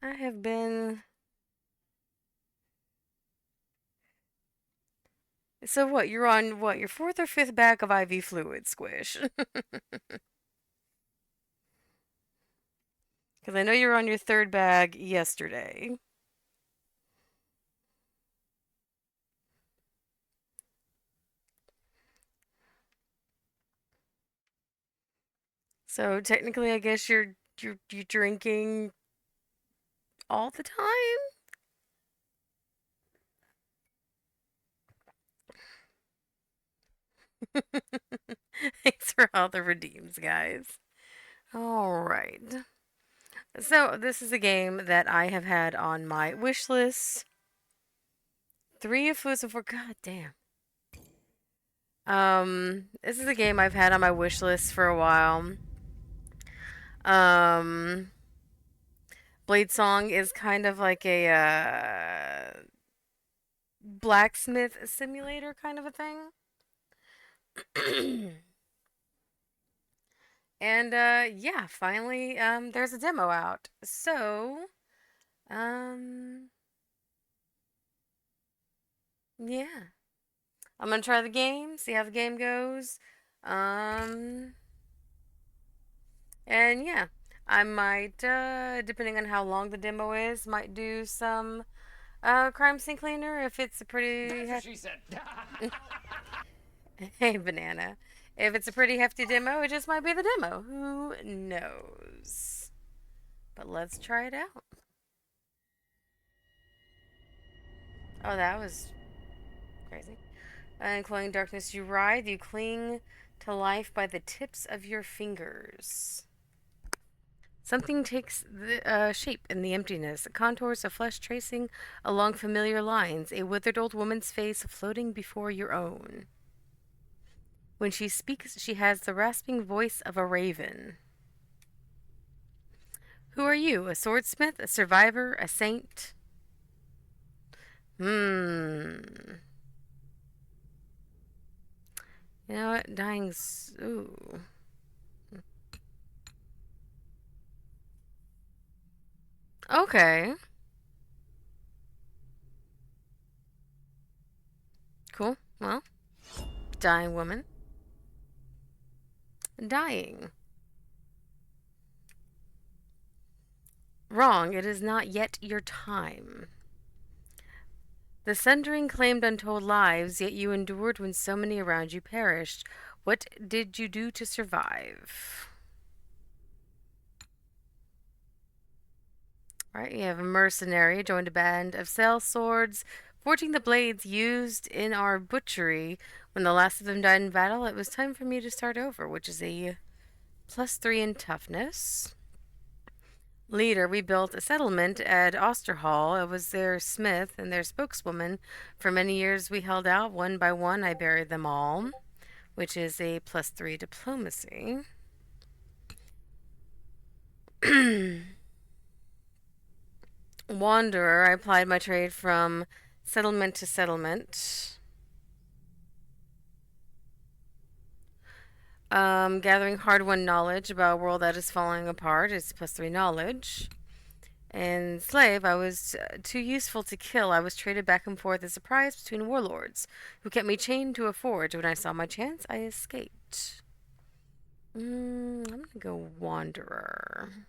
I have been. So what? You're on what? Your fourth or fifth bag of IV fluid, Squish? Because I know you're on your third bag yesterday. So technically, I guess you're drinking all the time. Thanks for all the redeems, guys. All right. So this is a game that I have had on my wish list. Three of Foods and Four. God damn. This is a game I've had on my wish list for a while. Um, Bladesong is kind of like a blacksmith simulator kind of a thing. And yeah, finally there's a demo out. So, um yeah. I'm gonna try the game, see how the game goes. Um and yeah, I might depending on how long the demo is, might do some crime scene cleaner if it's a pretty That's what she said. hey banana. If it's a pretty hefty demo, it just might be the demo. Who knows? But let's try it out. Oh, that was crazy. In cloying darkness you ride, you cling to life by the tips of your fingers. Something takes the shape in the emptiness, contours of flesh tracing along familiar lines, a withered old woman's face floating before your own. When she speaks, she has the rasping voice of a raven. Who are you? A swordsmith? A survivor? A saint? Hmm. You know what? Dying's. Ooh. Okay. Cool. Well, dying woman. Dying. Wrong. It is not yet your time. The sundering claimed untold lives, yet you endured when so many around you perished. What did you do to survive? Right, you have a mercenary, joined a band of sell swords, forging the blades used in our butchery. When the last of them died in battle, it was time for me to start over, which is a +3 in toughness. Leader, we built a settlement at Osterhall. I was their smith and their spokeswoman. For many years we held out. One by one, I buried them all, which is a +3 diplomacy. Wanderer, I applied my trade from settlement to settlement. Gathering hard-won knowledge about a world that is falling apart is +3 knowledge. And slave, I was too useful to kill. I was traded back and forth as a prize between warlords, who kept me chained to a forge. When I saw my chance, I escaped. I'm gonna go wanderer.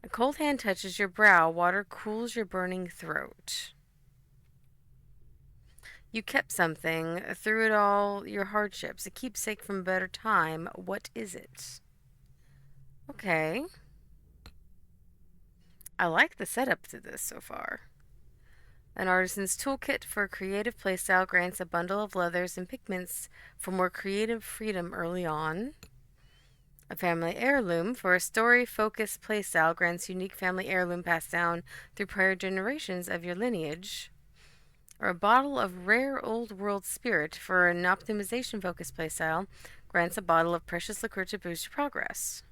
A cold hand touches your brow. Water cools your burning throat. You kept something through it all, your hardships, a keepsake from a better time. What is it? Okay. I like the setup to this so far. An artisan's toolkit for a creative playstyle grants a bundle of leathers and pigments for more creative freedom early on. A family heirloom for a story-focused playstyle grants unique family heirloom passed down through prior generations of your lineage. Or a bottle of rare old world spirit for an optimization-focused playstyle grants a bottle of precious liqueur to boost your progress.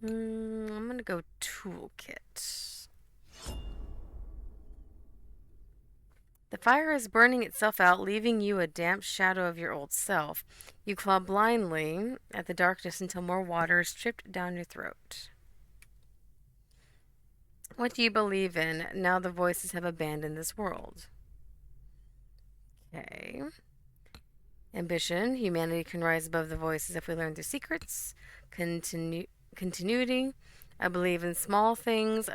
I'm gonna go toolkit. The fire is burning itself out, leaving you a damp shadow of your old self. You claw blindly at the darkness until more water is dripped down your throat. What do you believe in now the voices have abandoned this world? Okay. Ambition. Humanity can rise above the voices if we learn their secrets. Continuity. I believe in small things,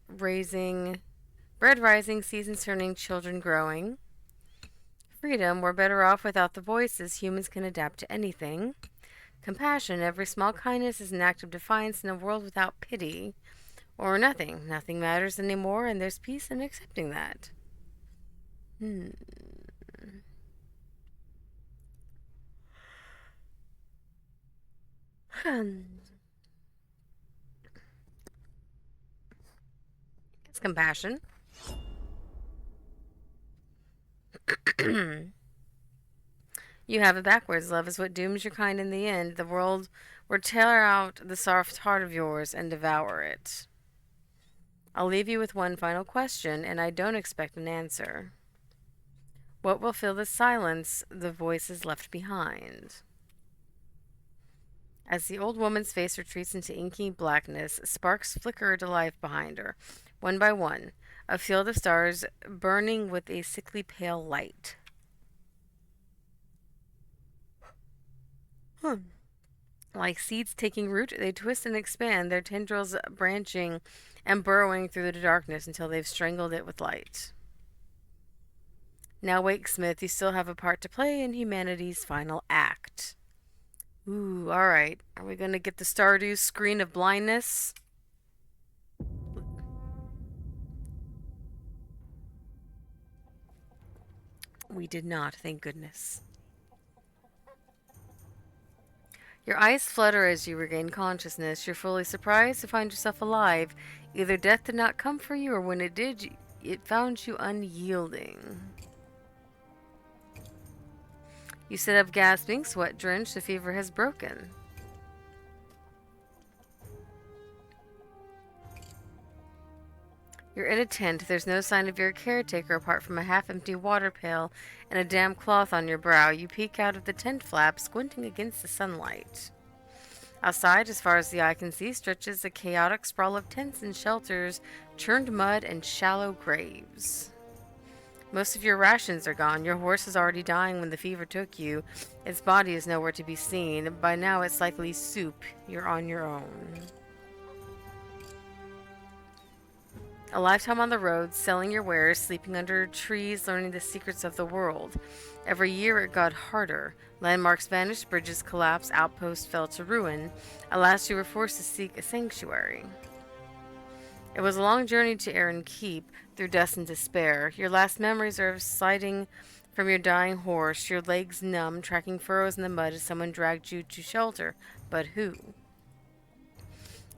raising, bread rising, seasons turning, children growing. Freedom. We're better off without the voices. Humans can adapt to anything. Compassion. Every small kindness is an act of defiance in a world without pity. Or nothing. Nothing matters anymore, and there's peace in accepting that. Hmm. It's compassion. You have it backwards. Love is what dooms your kind in the end. The world will tear out the soft heart of yours and devour it. I'll leave you with one final question, and I don't expect an answer. What will fill the silence the voices left behind? As the old woman's face retreats into inky blackness, sparks flicker to life behind her. One by one, a field of stars burning with a sickly pale light. Like seeds taking root, they twist and expand, their tendrils branching and burrowing through the darkness until they've strangled it with light. Now wake, Smith, you still have a part to play in humanity's final act. Ooh, alright. Are we gonna get the Stardew screen of blindness? We did not, thank goodness. Your eyes flutter as you regain consciousness. You're fully surprised to find yourself alive. Either death did not come for you, or when it did, it found you unyielding. You sit up gasping, sweat drenched, the fever has broken. You're in a tent. There's no sign of your caretaker apart from a half-empty water pail and a damp cloth on your brow. You peek out of the tent flap, squinting against the sunlight. Outside, as far as the eye can see, stretches a chaotic sprawl of tents and shelters, churned mud, and shallow graves. Most of your rations are gone. Your horse is already dying when the fever took you. Its body is nowhere to be seen. By now, it's likely soup. You're on your own. A lifetime on the road, selling your wares, sleeping under trees, learning the secrets of the world. Every year it got harder. Landmarks vanished, bridges collapsed, outposts fell to ruin. At last you were forced to seek a sanctuary. It was a long journey to Erin Keep, through dust and despair. Your last memories are of sliding from your dying horse, your legs numb, tracking furrows in the mud as someone dragged you to shelter. But who?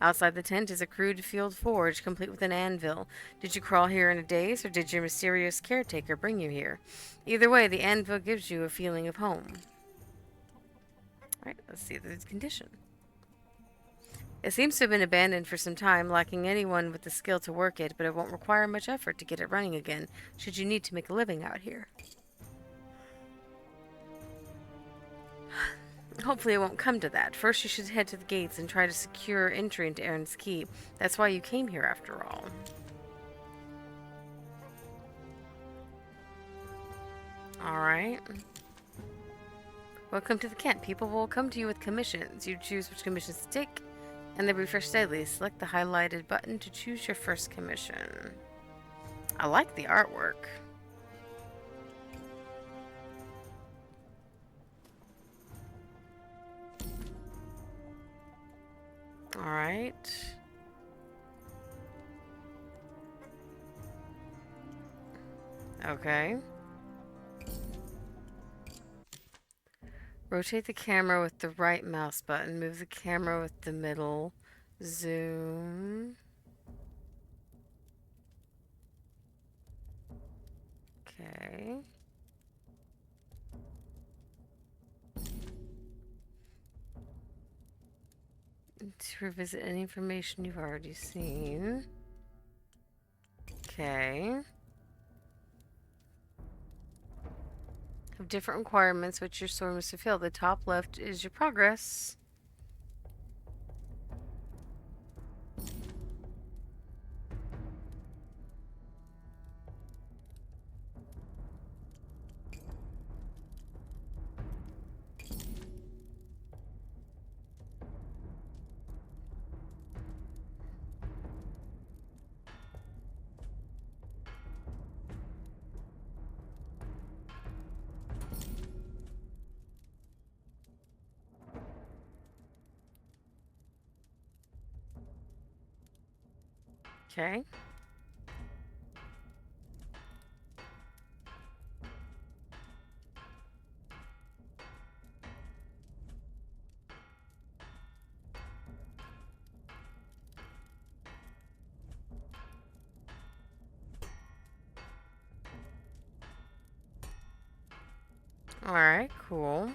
Outside the tent is a crude field forge, complete with an anvil. Did you crawl here in a daze, or did your mysterious caretaker bring you here? Either way, the anvil gives you a feeling of home. Alright, let's see the condition. It seems to have been abandoned for some time, lacking anyone with the skill to work it, but it won't require much effort to get it running again, should you need to make a living out here. Hopefully it won't come to that. First you should head to the gates and try to secure entry into Erin's Keep. That's why you came here after all. Alright. Welcome to the camp. People will come to you with commissions. You choose which commissions to take, and they refresh daily. Select the highlighted button to choose your first commission. I like the artwork. Alright. Okay. Rotate the camera with the right mouse button. Move the camera with the middle. Zoom. Okay. To revisit any information you've already seen. Okay. have different requirements which your sword must fulfill. The top left is your progress. Okay. Alright, cool.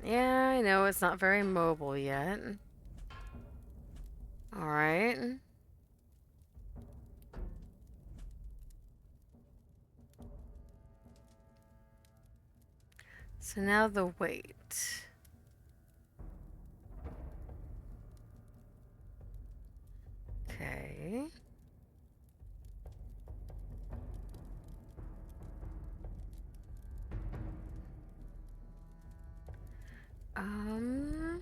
Yeah, I know it's not very mobile yet. Alright. So now the weight. Okay. Um...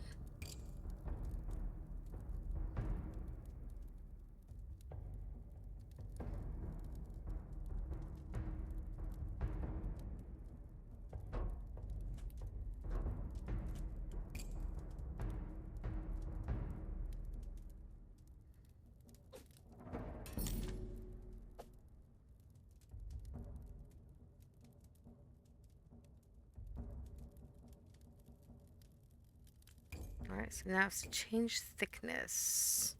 Alright, so now it's change thickness.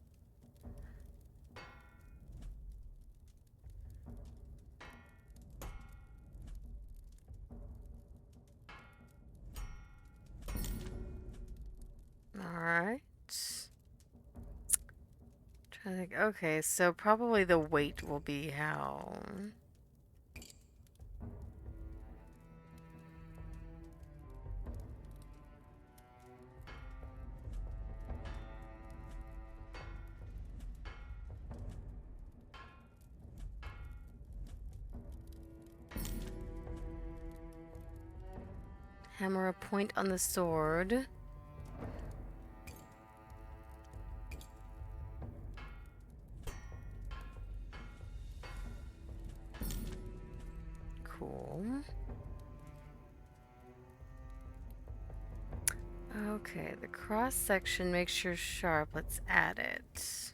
Alright. Trying to think. Okay, so probably the weight will be how. Hammer a point on the sword. Cool. Okay, the cross section makes you sharp. Let's add it.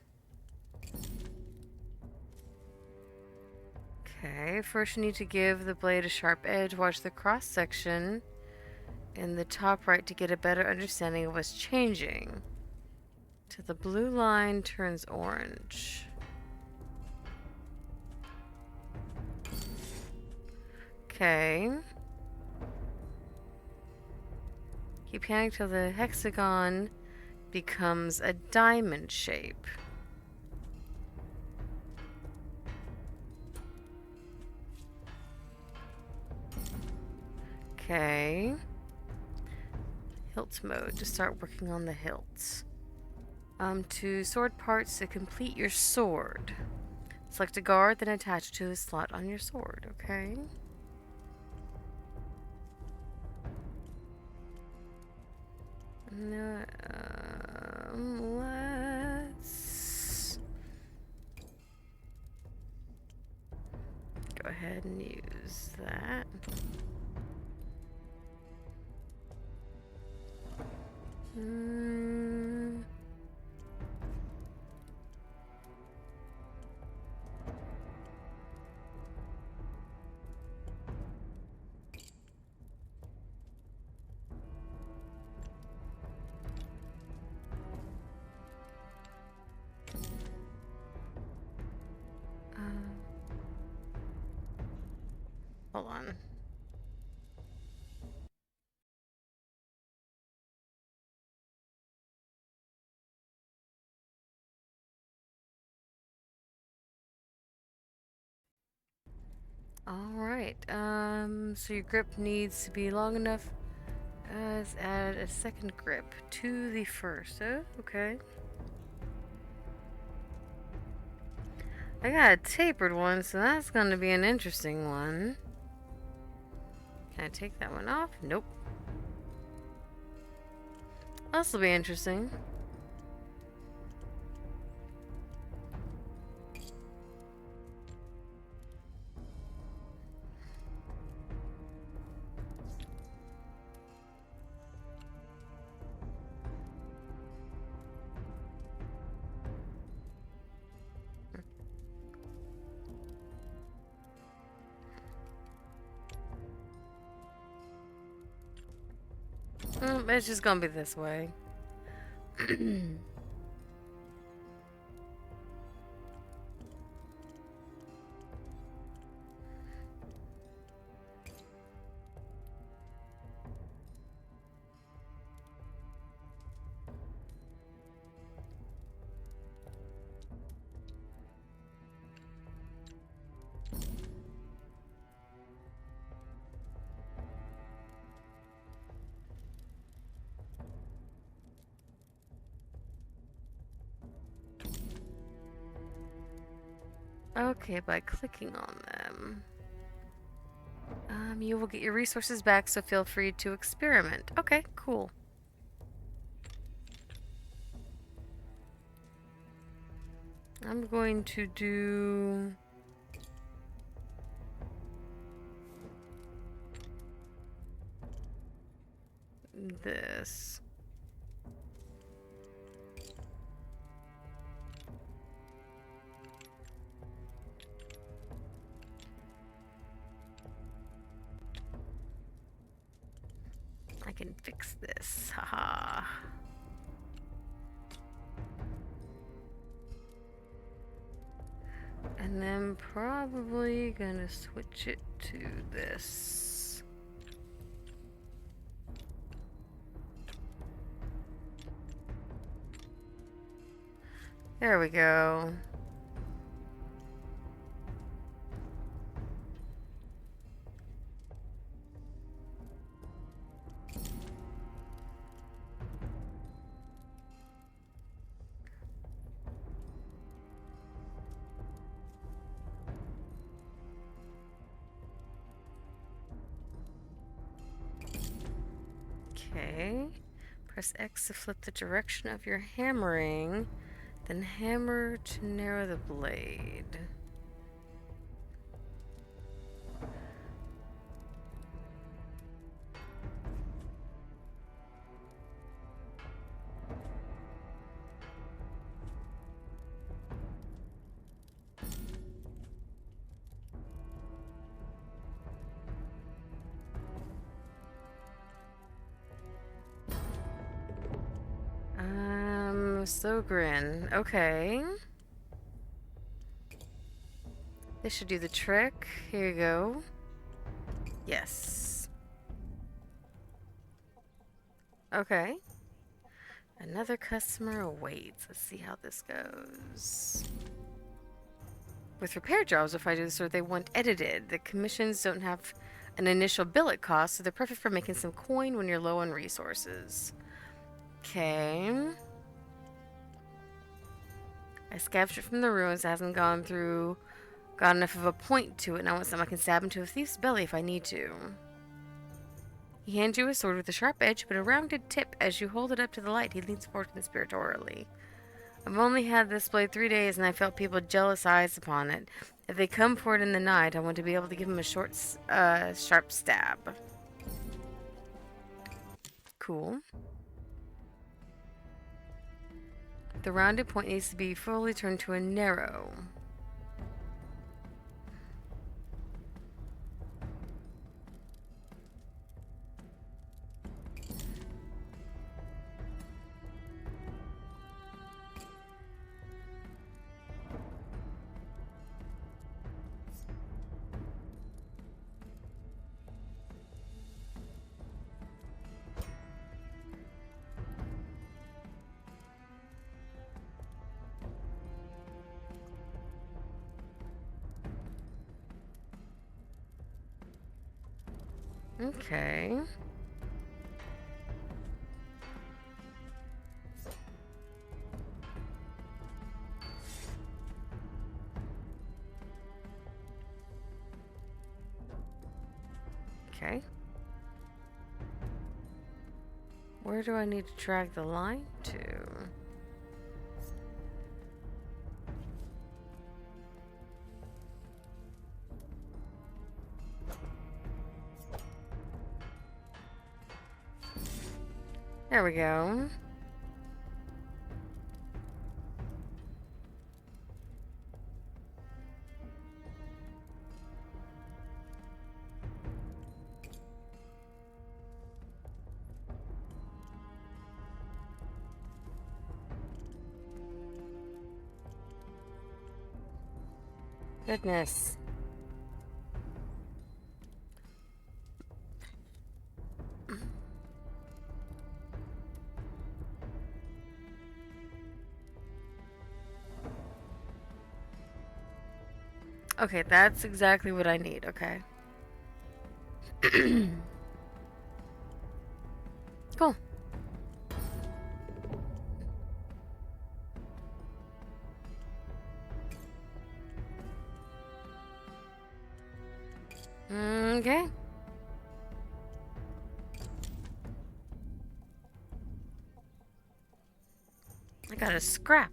Okay, first you need to give the blade a sharp edge. Watch the cross section in the top right to get a better understanding of what's changing. Till the blue line turns orange. Okay. Keep panning till the hexagon becomes a diamond shape. Okay. Hilt mode to start working on the hilts. To sword parts to complete your sword. Select a guard, then attach it to a slot on your sword. Okay. No, let's go ahead and use that. Hold on. Alright, so your grip needs to be long enough. Let's add a second grip to the first. Oh, okay. I got a tapered one, so that's going to be an interesting one. Can I take that one off? Nope. This will be interesting. It's just gonna be this way. Okay, by clicking on them. You will get your resources back, so feel free to experiment. Okay, cool. I'm going to do... this. I can fix this. Haha. And then probably gonna switch it to this. There we go. Okay. Press X to flip the direction of your hammering, then hammer to narrow the blade. So grin. Okay. This should do the trick. Here you go. Yes. Okay. Another customer awaits. Let's see how this goes. With repair jobs, if I do this or they want edited, the commissions don't have an initial billet cost, so they're perfect for making some coin when you're low on resources. Okay. I scavenged it from the ruins. It hasn't got enough of a point to it, and I want something I can stab into a thief's belly if I need to. He hands you a sword with a sharp edge, but a rounded tip. As you hold it up to the light, he leans forward conspiratorially. I've only had this blade 3 days, and I felt people jealous eyes upon it. If they come for it in the night, I want to be able to give them a short, sharp stab. Cool. The rounded point needs to be fully turned to a narrow. Okay. Okay. Where do I need to drag the line to? There we go. Goodness. Okay, that's exactly what I need. Okay. Cool. Okay. I got a scrap.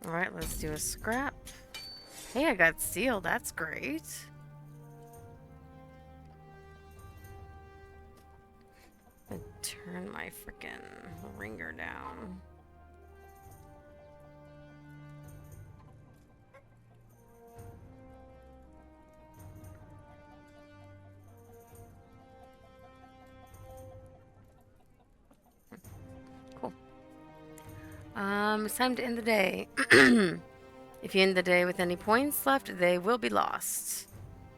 Alright, let's do a scrap. Hey, I got steel. That's great. And turn my freaking ringer down. Cool. It's time to end the day. If you end the day with any points left, they will be lost.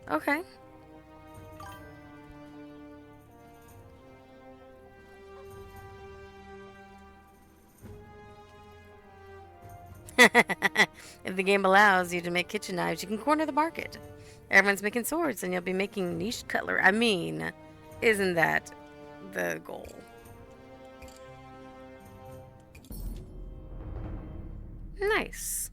Okay. If the game allows you to make kitchen knives, you can corner the market. Everyone's making swords, and you'll be making niche cutlery. I mean, isn't that the goal? Nice.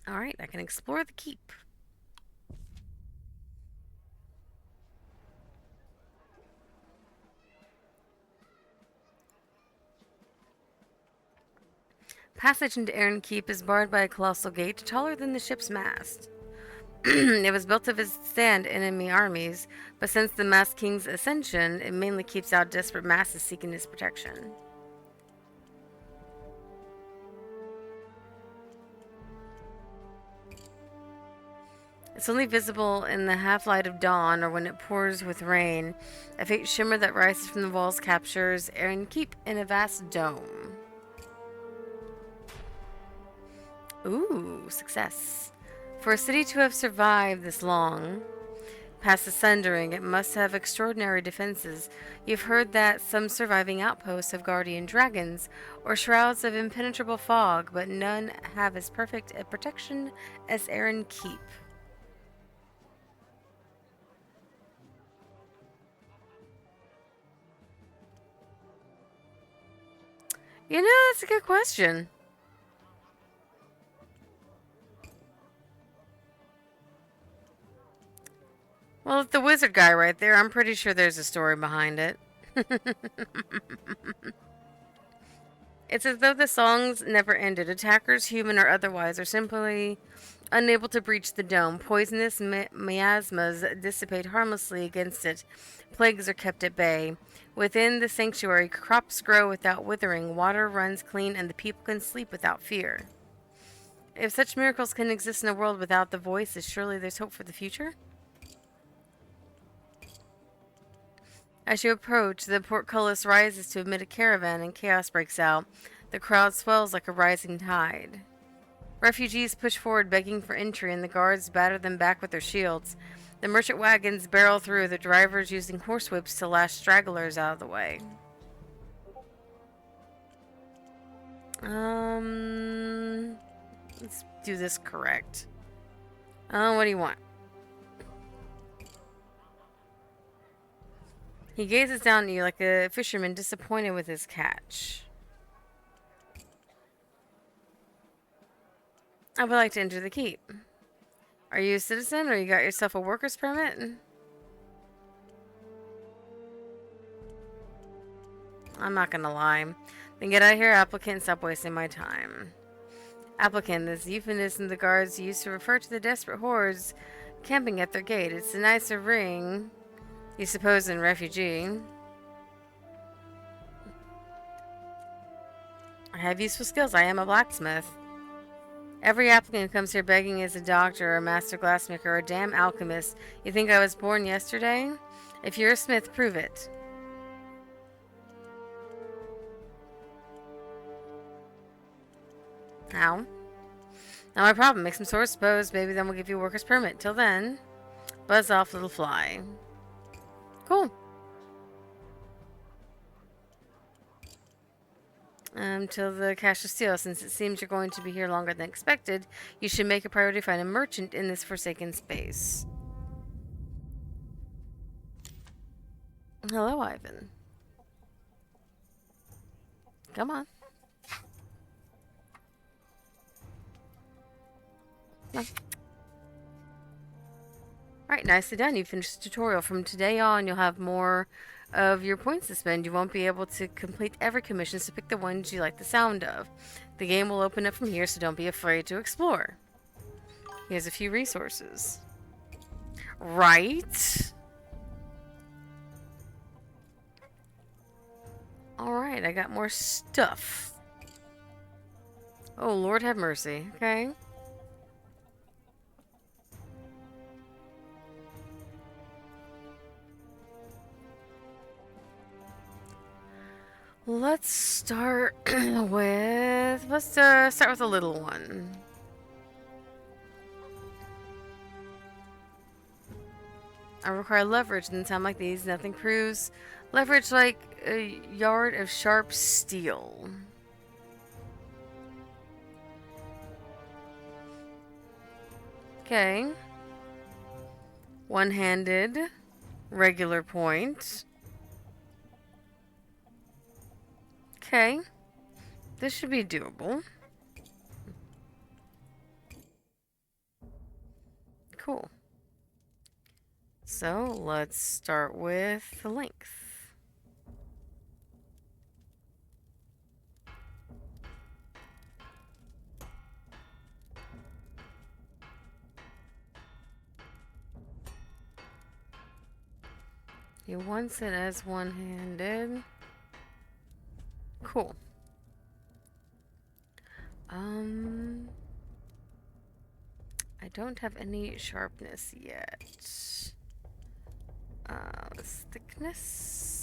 Alright, I can explore the keep. Passage into Erin Keep is barred by a colossal gate taller than the ship's mast. It was built to withstand enemy armies, but since the Masked King's ascension, it mainly keeps out desperate masses seeking its protection. It's only visible in the half-light of dawn or when it pours with rain. A faint shimmer that rises from the walls captures Erin Keep in a vast dome. Ooh, success. For a city to have survived this long, past the sundering, it must have extraordinary defenses. You've heard that some surviving outposts have guardian dragons or shrouds of impenetrable fog, but none have as perfect a protection as Erin Keep. You know, that's a good question. Well, with the wizard guy right there, I'm pretty sure there's a story behind it. It's as though the songs never ended. Attackers, human or otherwise, are simply unable to breach the dome. Poisonous miasmas dissipate harmlessly against it. Plagues are kept at bay. Within the sanctuary, crops grow without withering, water runs clean, and the people can sleep without fear. If such miracles can exist in a world without the voices, surely there's hope for the future? As you approach, the portcullis rises to admit a caravan and chaos breaks out. The crowd swells like a rising tide. Refugees push forward begging for entry and the guards batter them back with their shields. The merchant wagons barrel through, the drivers using horsewhips to lash stragglers out of the way. Let's do this correct. What do you want? He gazes down at you like a fisherman disappointed with his catch. I would like to enter the keep. Are you a citizen, or you got yourself a worker's permit? I'm not gonna lie. Then get out of here, applicant, and stop wasting my time. Applicant, this euphemism the guards use to refer to the desperate hordes camping at their gate. It's a nicer ring, you suppose, than refugee. I have useful skills. I am a blacksmith. Every applicant who comes here begging is a doctor or a master glassmaker or a damn alchemist. You think I was born yesterday? If you're a smith, prove it. How? Not my problem. Make some swords, suppose. Maybe then we'll give you a worker's permit. Till then, buzz off, little fly. Cool. Till the cash is steel. Since it seems you're going to be here longer than expected, you should make a priority to find a merchant in this forsaken space. Hello, Ivan. Come on. Come on. Alright, nicely done. You finished the tutorial. From today on, you'll have more of your points to spend. You won't be able to complete every commission, so pick the ones you like the sound of. The game will open up from here, so don't be afraid to explore. Here's a few resources. Right? Alright, I got more stuff. Oh, Lord have mercy. Okay. Let's start with... Let's start with a little one. I require leverage in a time like these. Nothing proves leverage like a yard of sharp steel. Okay. One-handed. Regular point. Okay. This should be doable. Cool. So, let's start with the length. He wants it as one-handed. Cool. I don't have any sharpness yet. Thickness.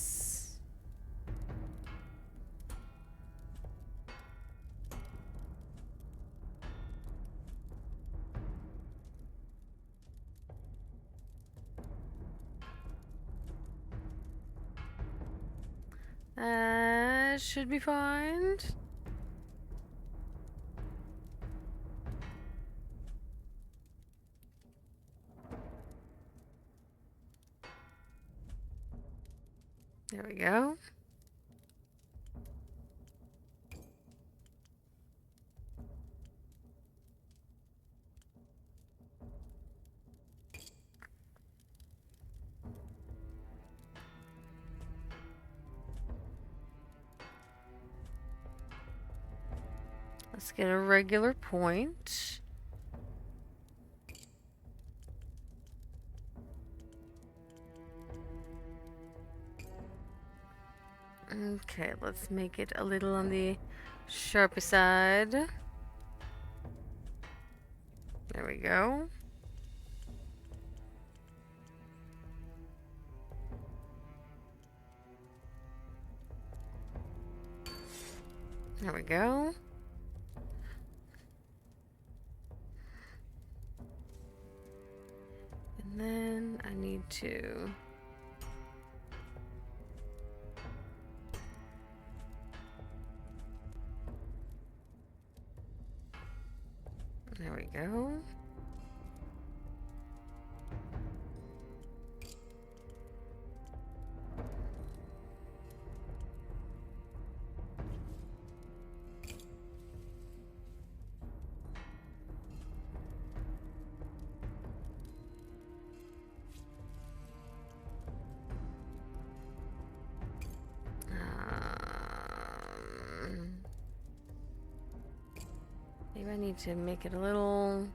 Should be fine. There we go. Let's get a regular point. Okay, let's make it a little on the sharper side. There we go. There we go. And then too. There we go. Maybe I need to make it a little...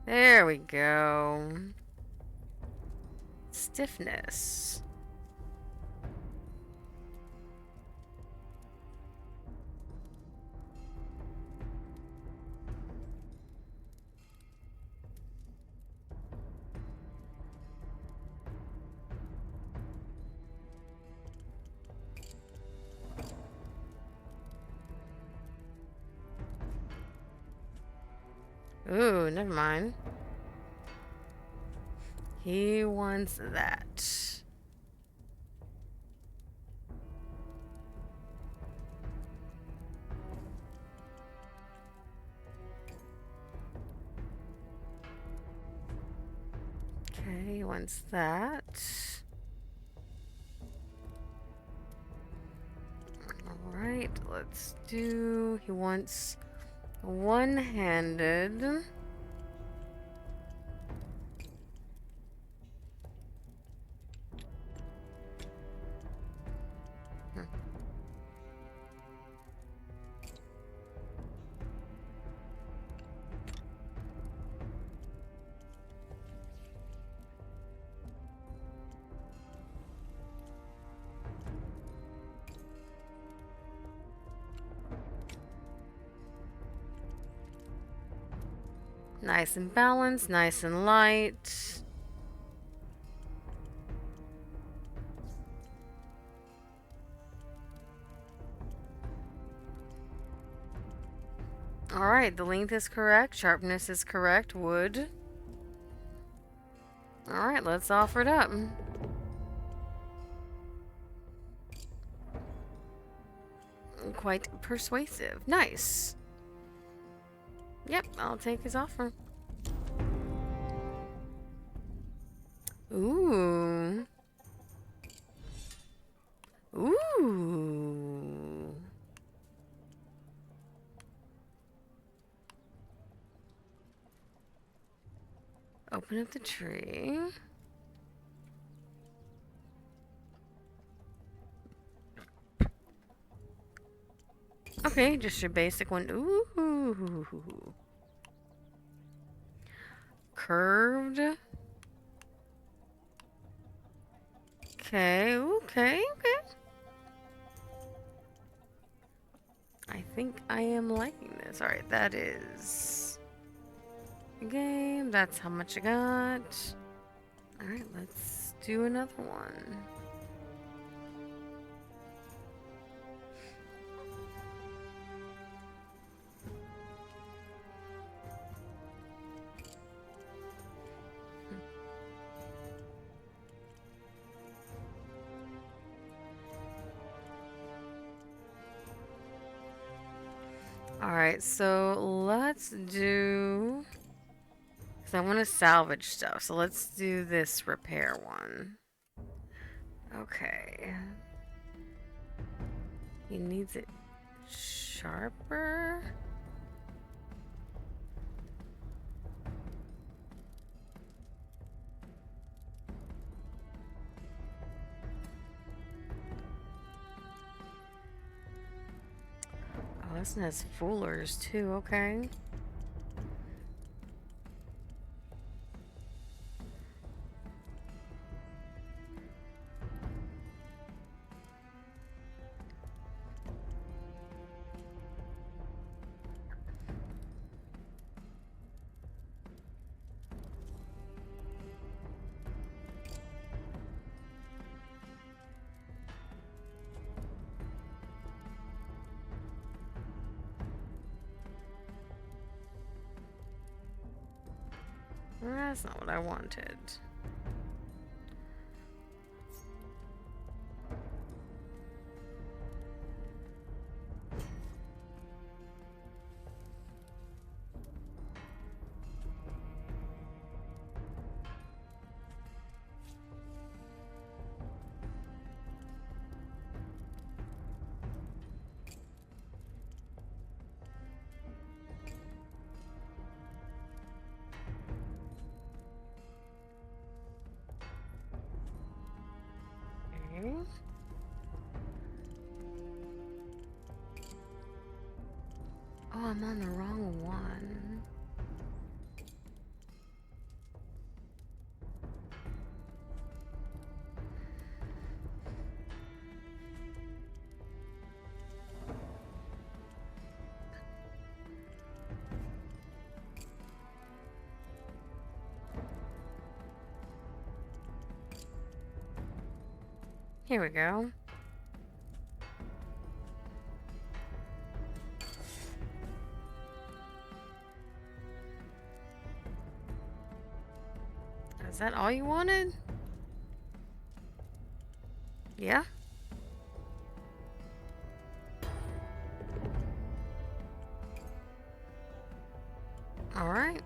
There we go. Stiffness. Ooh, never mind. He wants that. Okay, he wants that. Alright, let's do... He wants one-handed. Nice and balanced, nice and light. Alright, the length is correct, sharpness is correct, wood. Alright, let's offer it up. Quite persuasive. Nice. Yep, I'll take his offer. Ooh. Ooh. Open up the tree. Okay, just your basic one. Ooh. Curved. Okay, okay. I think I am liking this. Alright, that is the game. That's how much I got. Alright, let's do another one. Alright, so let's do... Because I want to salvage stuff, so let's do this repair one. Okay. He needs it sharper? Oh, this one has fullers too, okay. That's not what I wanted. Oh, I'm on the wrong one. Here we go. Is that all you wanted? Yeah? Alright.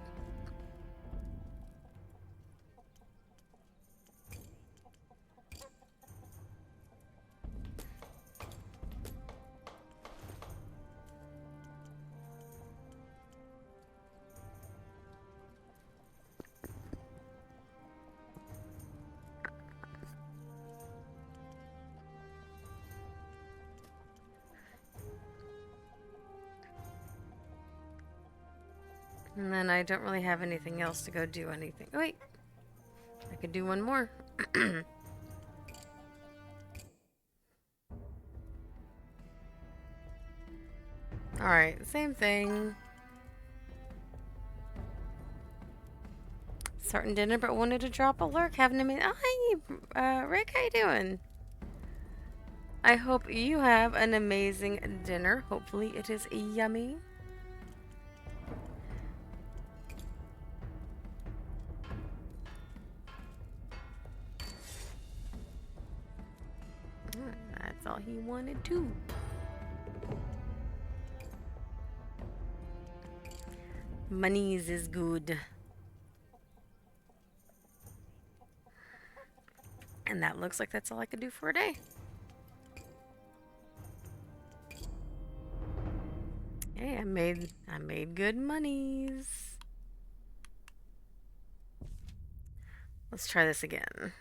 And then I don't really have anything else to go do anything. Oh, wait. I could do one more. Alright, same thing. Starting dinner, but wanted to drop a lurk. Having a minute. Oh, hey, Rick, how you doing? I hope you have an amazing dinner. Hopefully it is yummy. That's all he wanted too. Monies is good. And that looks like that's all I could do for a day. Hey, I made good monies. Let's try this again.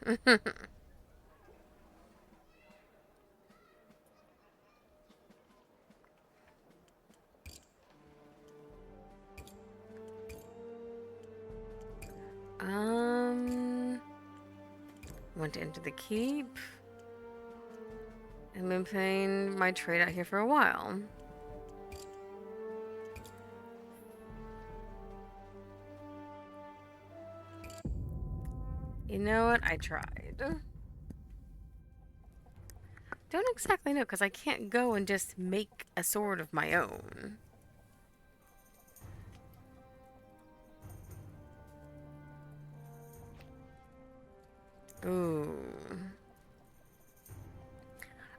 Went to enter the keep. I've been playing my trade out here for a while. You know what? I tried. Don't exactly know, because I can't go and just make a sword of my own. Ooh.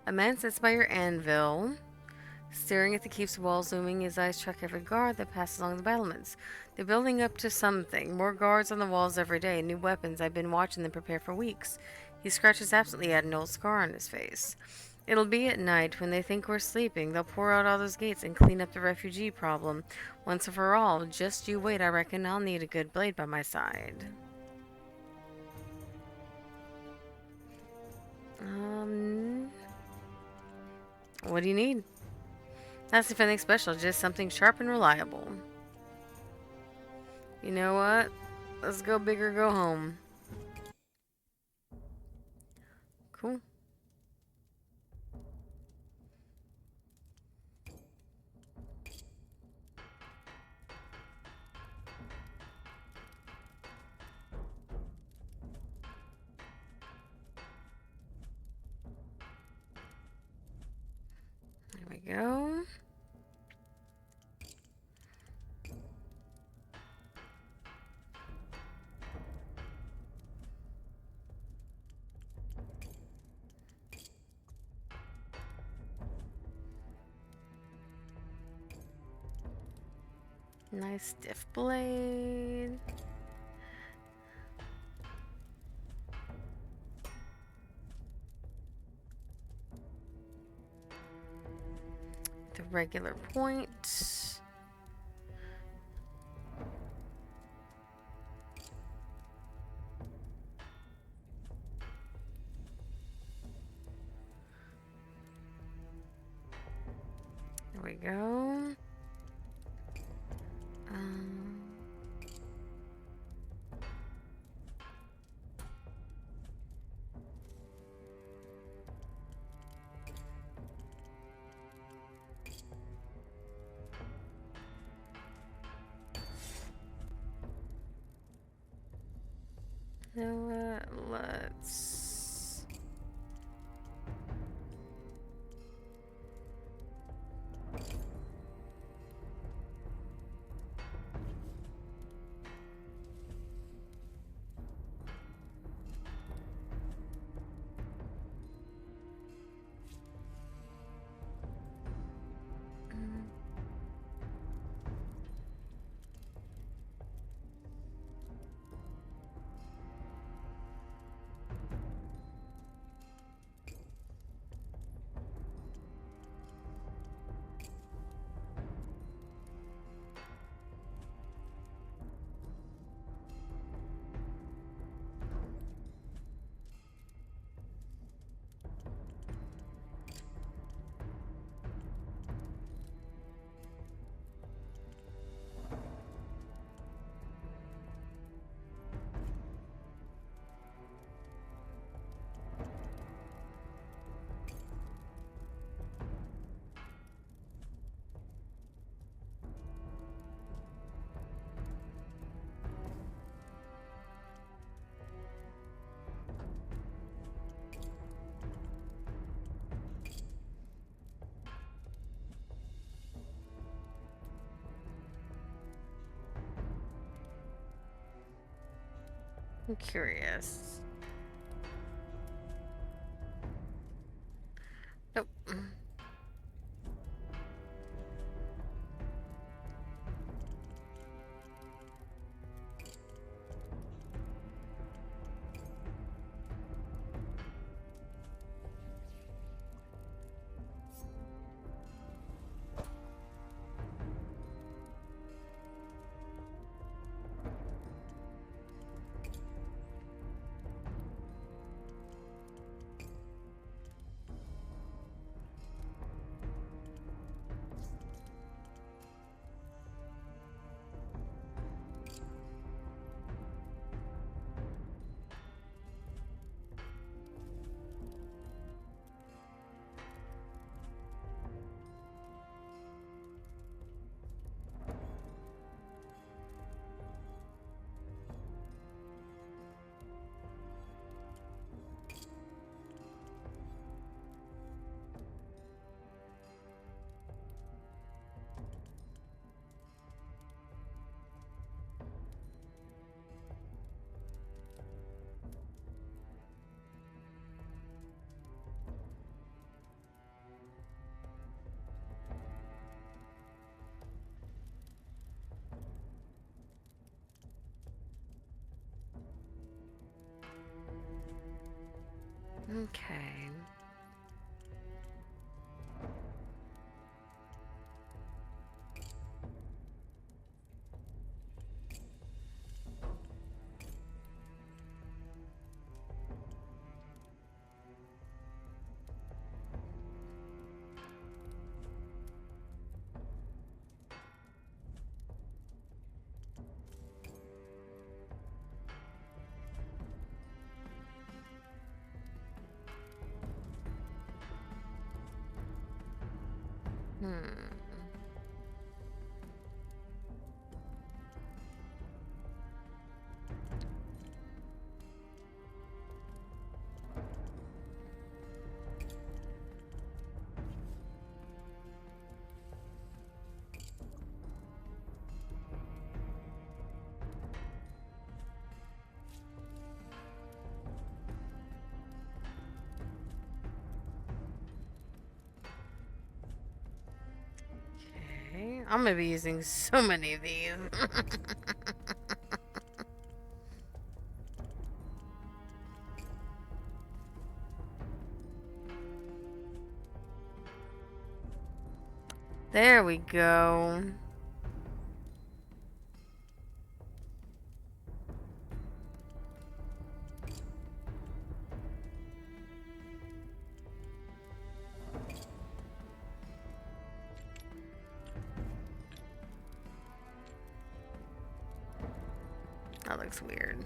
A man sits by your anvil, staring at the keep's walls looming. His eyes track every guard that passes along the battlements. They're building up to something. More guards on the walls every day. New weapons. I've been watching them prepare for weeks. He scratches absently at an old scar on his face. It'll be at night when they think we're sleeping. They'll pour out all those gates and clean up the refugee problem once and for all. Just you wait. I reckon I'll need a good blade by my side. What do you need? That's nothing special, just something sharp and reliable. You know what? Let's go big or go home. Cool. There we go. Nice stiff blade. The regular point. There we go. Um, Now, let's... I'm curious. Nope. Okay. Hmm. Okay. I'm gonna be using so many of these. There we go. That looks weird.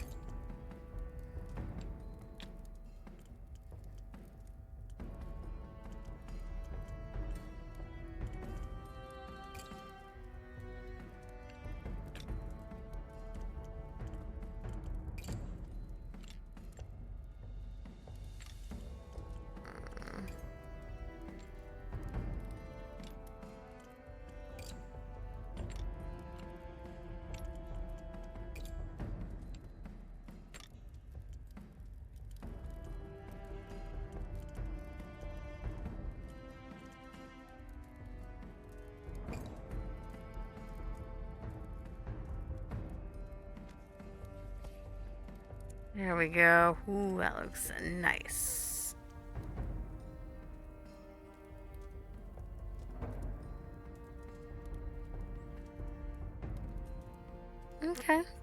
There we go. Ooh, that looks nice.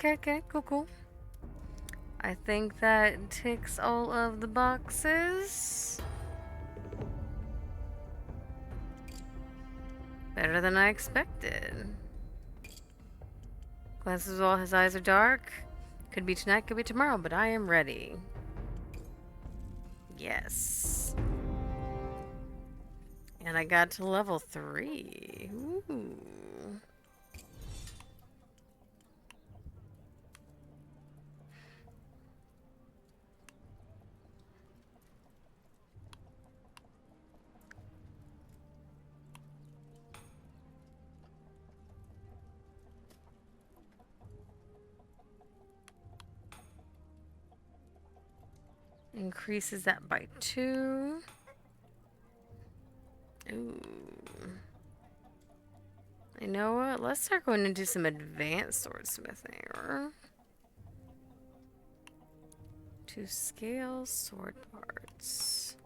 Okay, cool. I think that ticks all of the boxes. Better than I expected. Glances while his eyes are dark. Could be tonight, could be tomorrow, but I am ready. Yes. And I got to level 3. Ooh. Increases that by 2. Ooh. You know what? Let's start going into some advanced swordsmithing. To scale sword parts.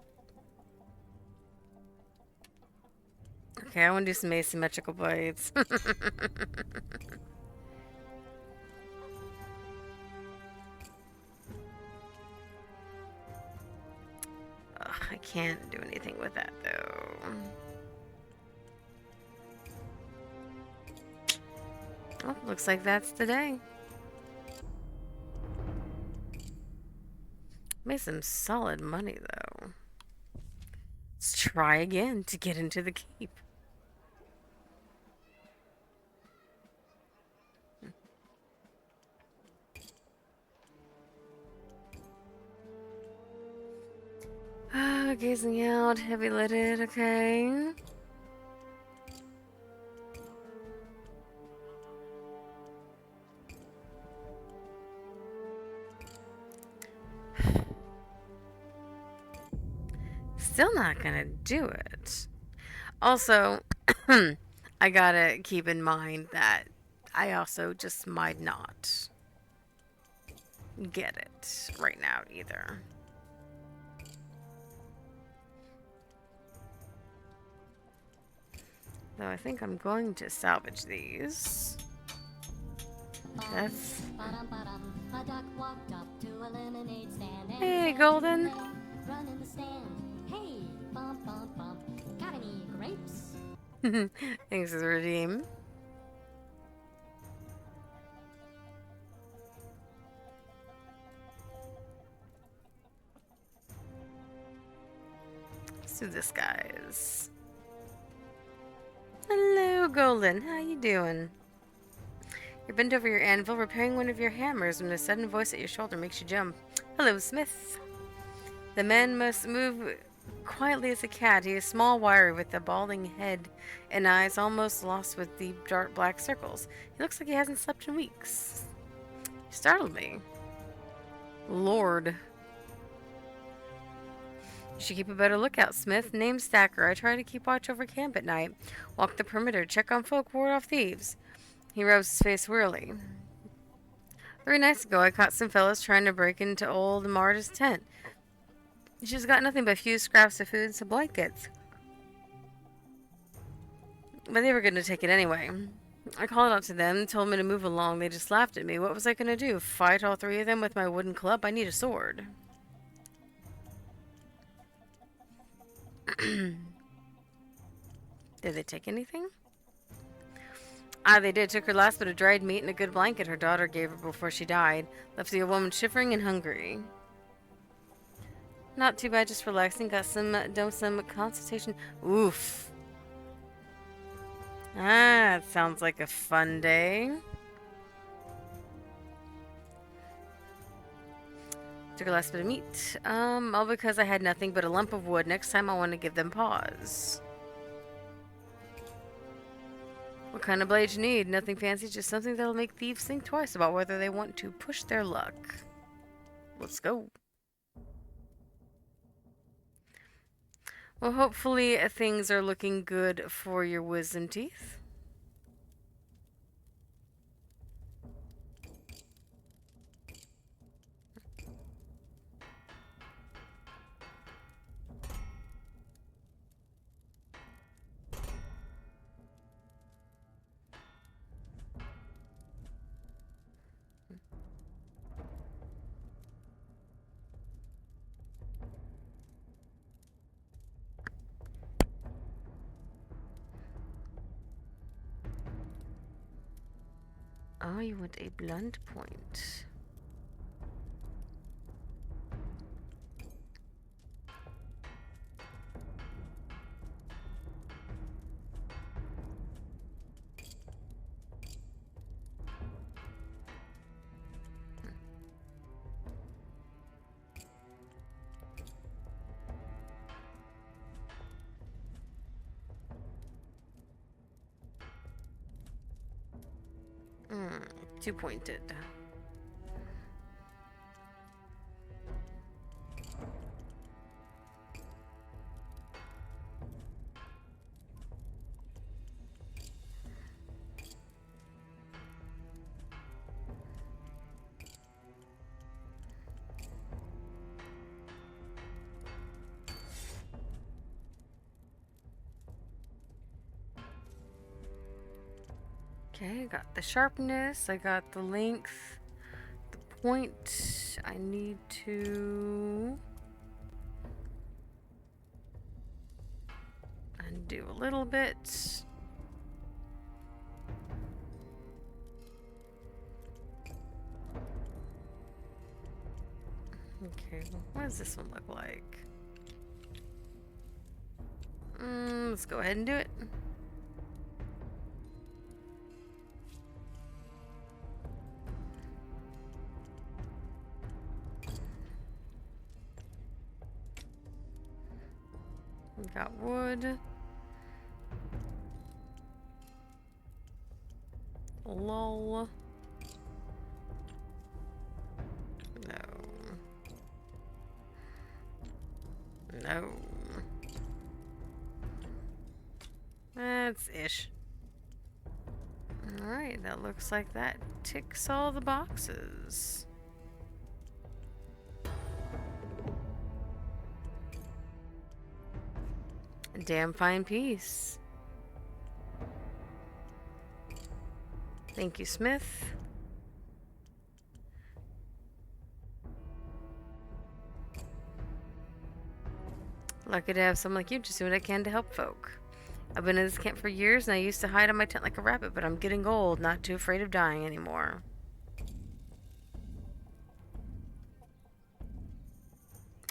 Okay, I want to do some asymmetrical blades. Ugh, I can't do anything with that though. Oh, looks like that's the day. Made some solid money though. Let's try again to get into the keep. Gazing out, heavy lidded, okay. Still not gonna do it. Also, I gotta keep in mind that I also just might not get it right now either. Though I think I'm going to salvage these. That's... Hey, Golden! Hey, got any grapes? Thanks for the redeem. Let's do this, guys. Hello, Golden. How you doing? You're bent over your anvil, repairing one of your hammers when a sudden voice at your shoulder makes you jump. Hello, Smith. The man must move quietly as a cat. He is small, wiry, with a balding head and eyes almost lost with deep, dark black circles. He looks like he hasn't slept in weeks. You startled me. Lord. You should keep a better lookout, Smith. Name's Stacker. I try to keep watch over camp at night. Walk the perimeter, check on folk, ward off thieves. He rubs his face wearily. 3 nights ago, I caught some fellas trying to break into old Marta's tent. She's got nothing but a few scraps of food and some blankets. But they were going to take it anyway. I called out to them, told me to move along. They just laughed at me. What was I going to do? Fight all 3 of them with my wooden club? I need a sword. Did they take anything? Ah, they did. Took her last bit of dried meat and a good blanket her daughter gave her before she died. Left the old woman shivering and hungry. Not too bad, just relaxing. Got some consultation. Oof. Ah, it sounds like a fun day. Took her last bit of meat. All because I had nothing but a lump of wood. Next time I want to give them paws. What kind of blade you need? Nothing fancy, just something that'll make thieves think twice about whether they want to push their luck. Let's go. Well, hopefully things are looking good for your wisdom teeth. Oh, you want a blunt point. Hmm, two-pointed. Okay, I got the sharpness, I got the length, the point. I need to undo a little bit. Okay, what does this one look like? Let's go ahead and do it. We got wood. Lol. No. No. That's ish. Alright, that looks like that ticks all the boxes. A damn fine piece. Thank you, Smith. Lucky to have someone like you just do what I can to help folk. I've been in this camp for years and I used to hide in my tent like a rabbit, but I'm getting old, not too afraid of dying anymore.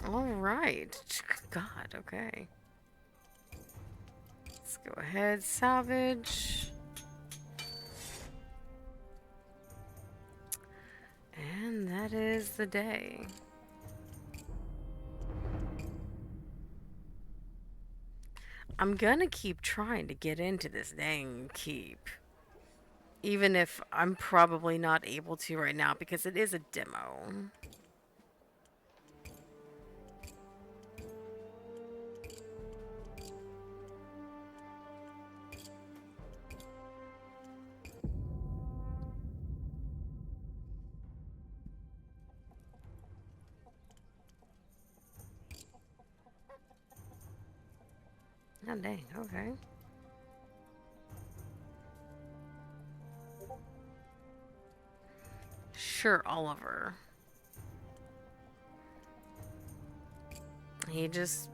Alright. God, okay. Let's go ahead, salvage. And that is the day. I'm gonna keep trying to get into this dang keep. Even if I'm probably not able to right now because it is a demo. Oh, dang, okay. Sure, Oliver. He just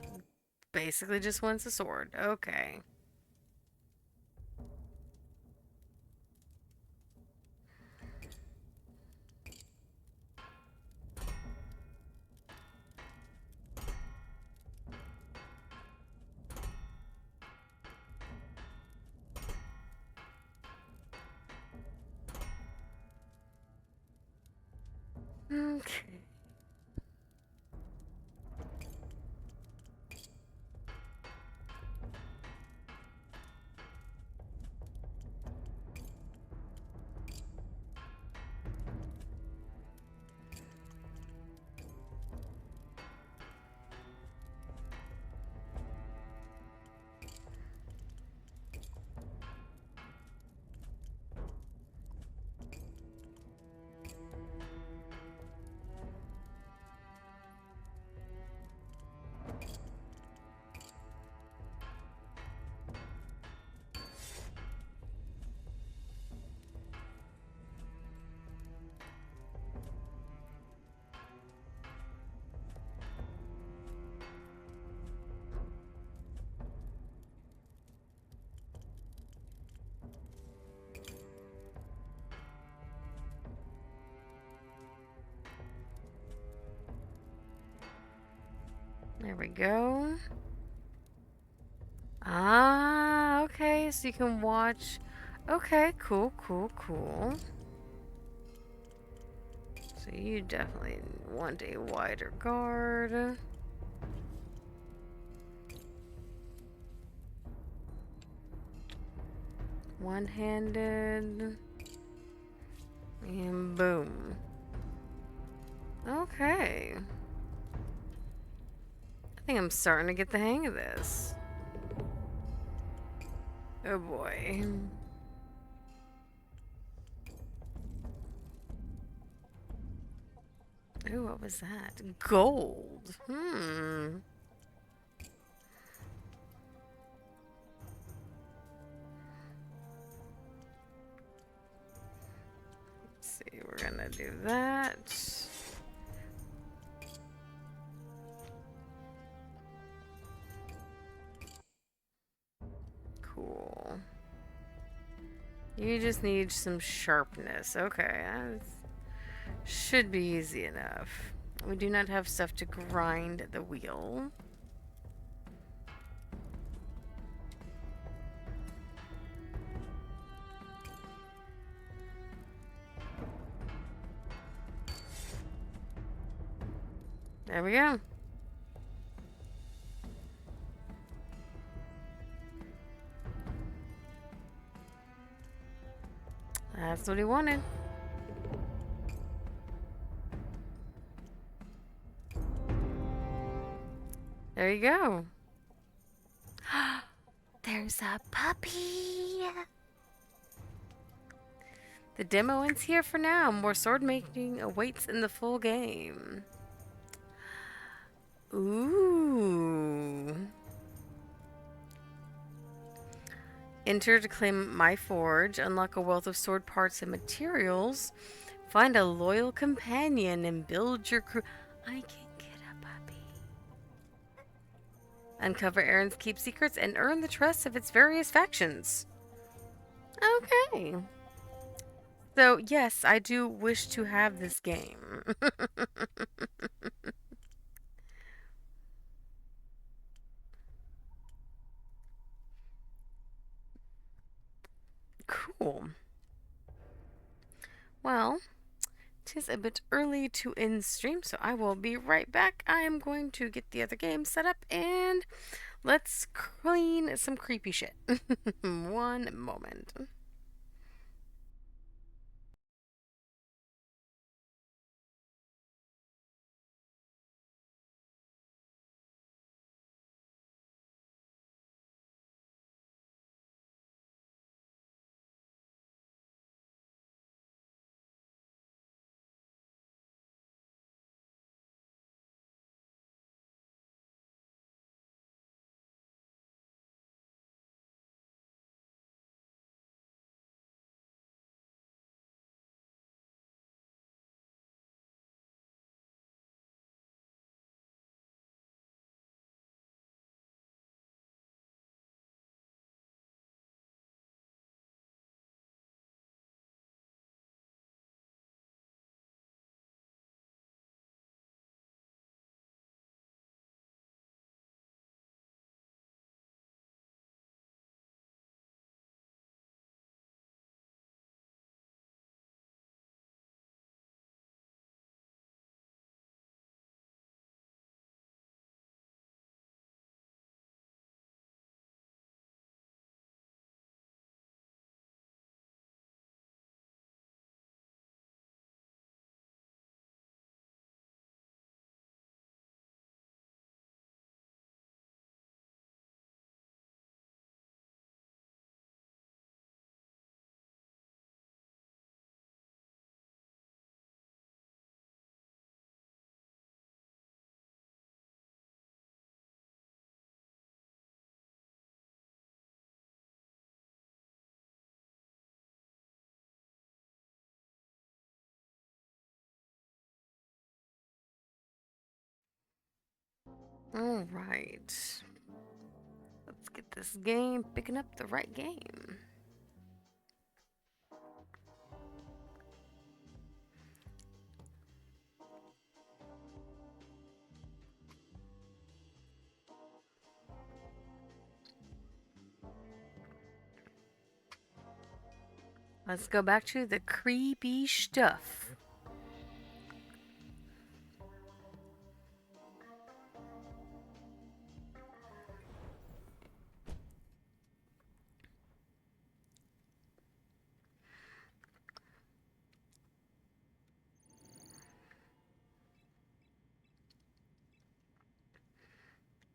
basically just wants a sword. Okay. Okay. There we go. Ah, okay, so you can watch. Okay, cool, cool, cool. So you definitely want a wider guard. One-handed. And boom. Okay. I think I'm starting to get the hang of this. Oh boy. Ooh, what was that? Gold. Hmm. Let's see, we're gonna do that. Cool. You just need some sharpness. Okay, that should be easy enough. We do not have stuff to grind the wheel. There we go. That's what he wanted. There you go. There's a puppy. The demo ends here for now. More sword making awaits in the full game. Ooh. Enter to claim my forge, unlock a wealth of sword parts and materials, find a loyal companion, and build your crew. I can get a puppy. Uncover Aaron's keep secrets and earn the trust of its various factions. Okay. So, yes, I do wish to have this game. Cool. Well, 'tis a bit early to end stream, so I will be right back. I am going to get the other game set up and let's clean some creepy shit. One moment. All right. Let's get this game picking up the right game. Let's go back to the creepy stuff.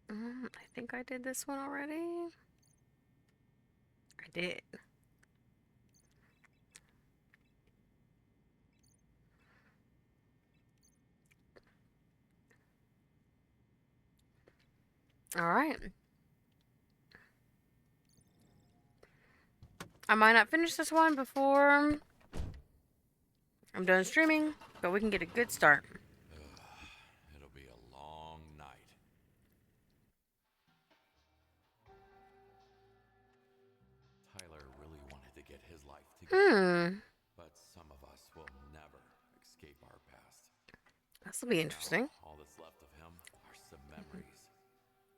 I think I did this one already. I did. All right. I might not finish this one before I'm done streaming, but we can get a good start. It'll be a long night. Tyler really wanted to get his life together, Hmm. but some of us will never escape our past. This will be Now, interesting. all that's left of him are some memories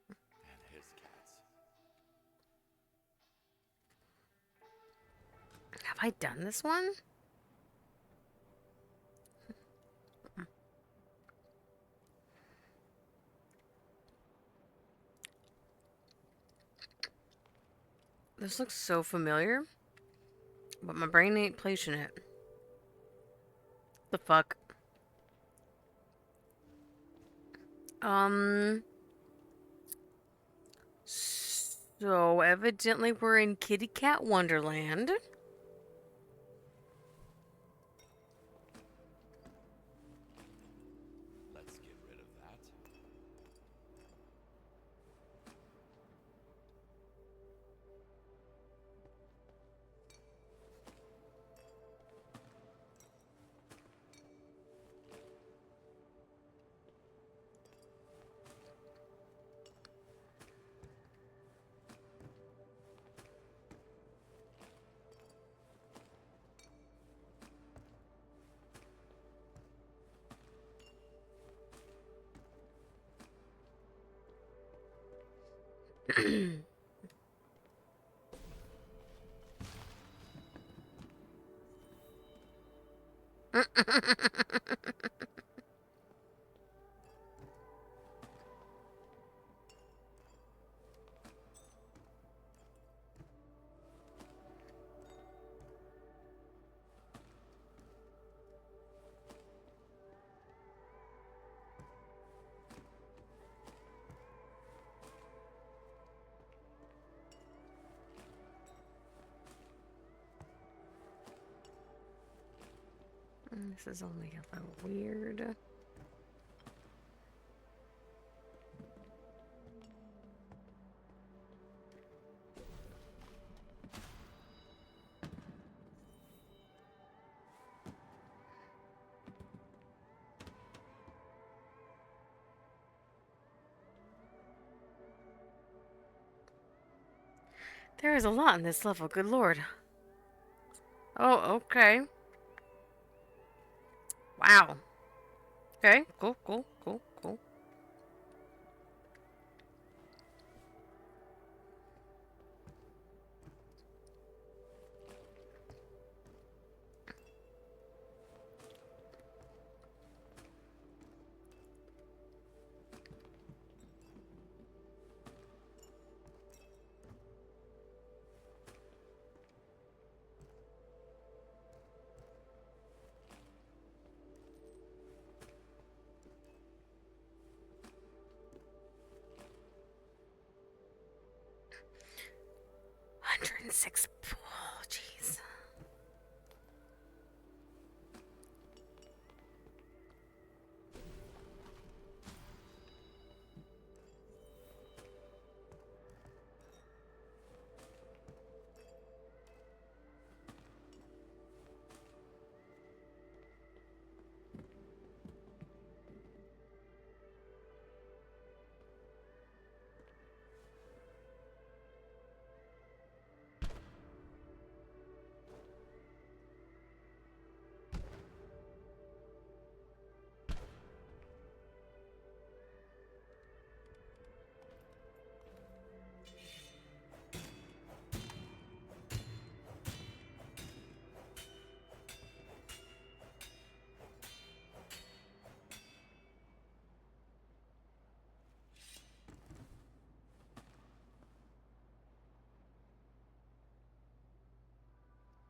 and his cats. Have I done this one? This looks so familiar, but my brain ain't placing it. The fuck? Um. So evidently we're in Kitty Cat Wonderland. Let's get rid of that. This is only a little weird. There is a lot in this level, good lord. Oh, okay. Wow. Okay, cool, cool, cool, cool. $106. Oh, jeez.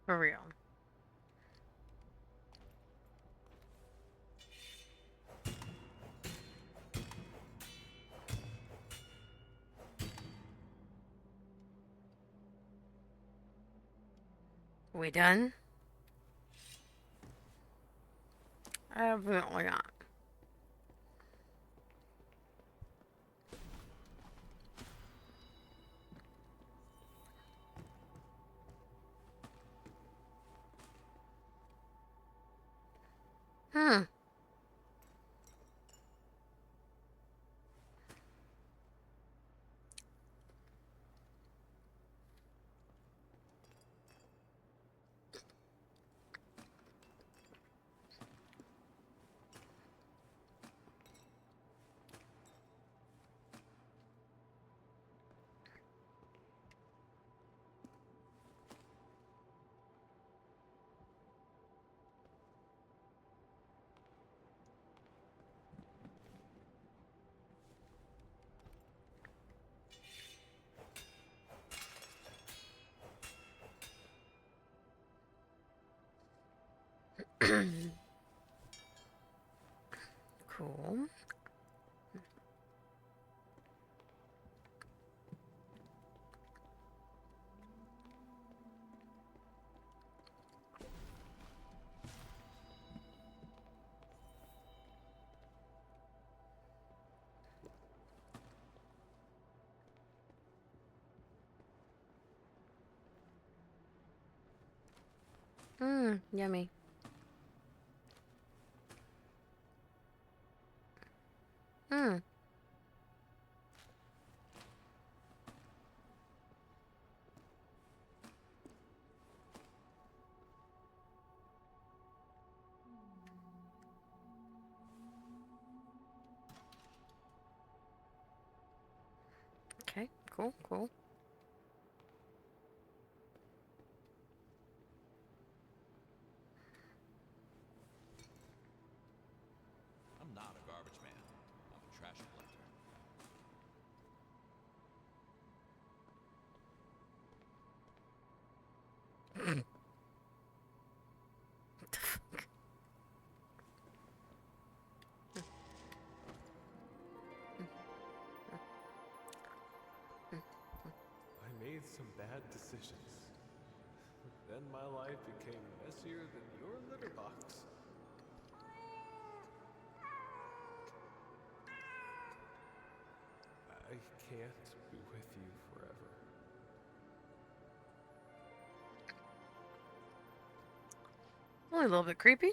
For real. We done? Evidently not. Hmm. Cool. Mmm, yummy. Mmm. Okay, cool, cool. I'm not a garbage man. I'm a trash collector. What the fuck? I made some bad decisions. Then my life became messier than your litter box. I can't be with you forever. Only a little bit creepy.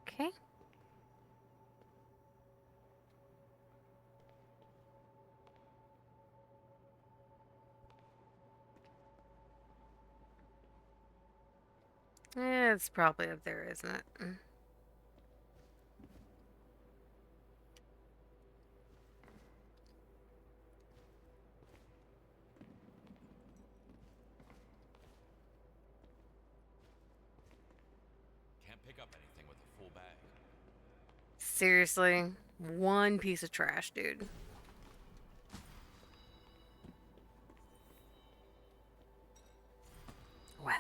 Okay. It's probably up there, isn't it? Can't pick up anything with a full bag. Seriously. One piece of trash, dude. Well.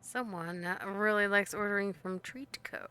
Someone really likes ordering from Treat Co.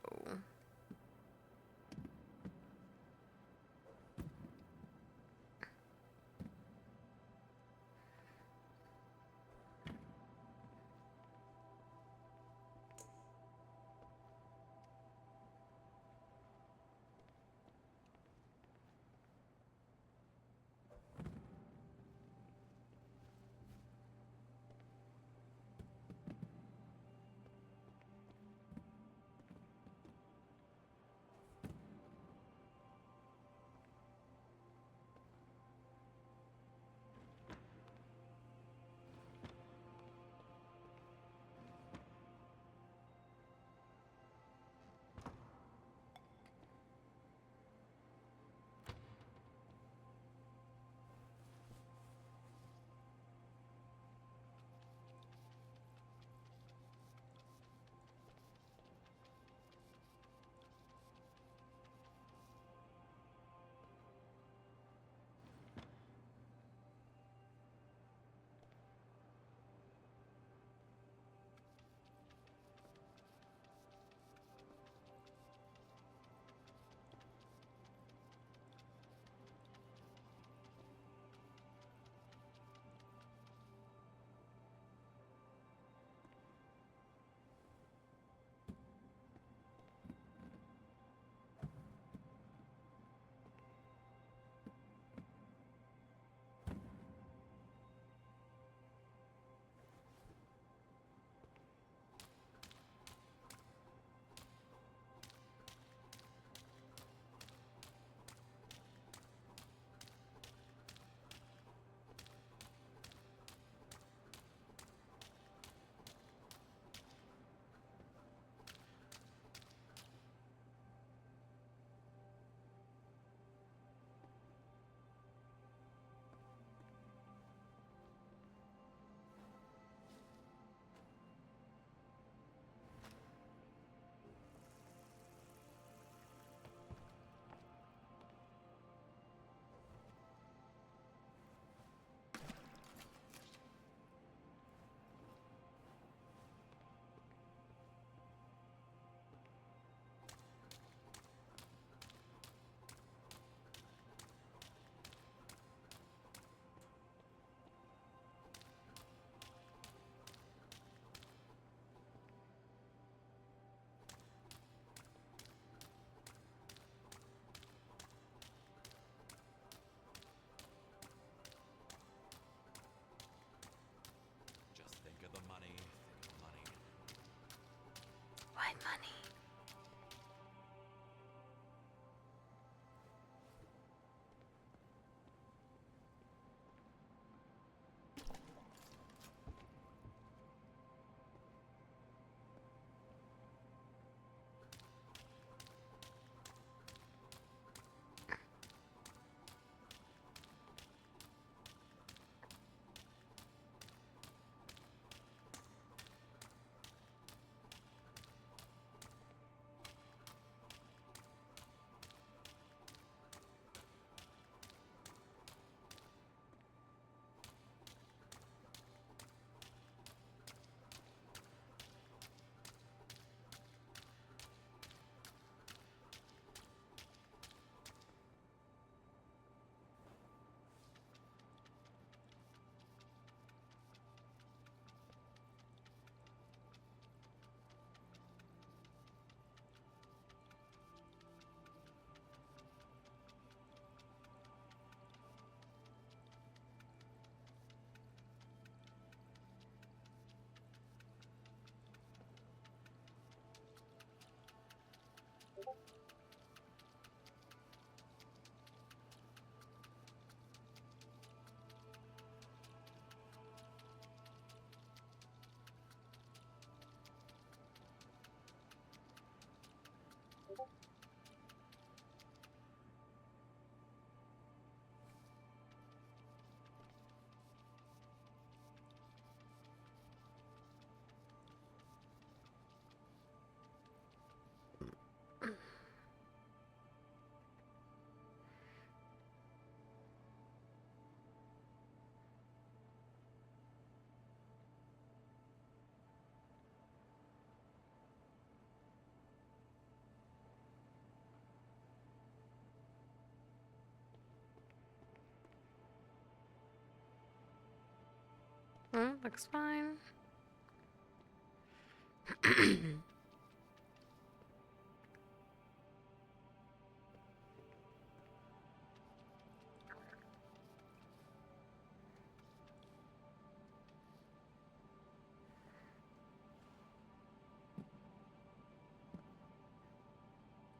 Looks fine.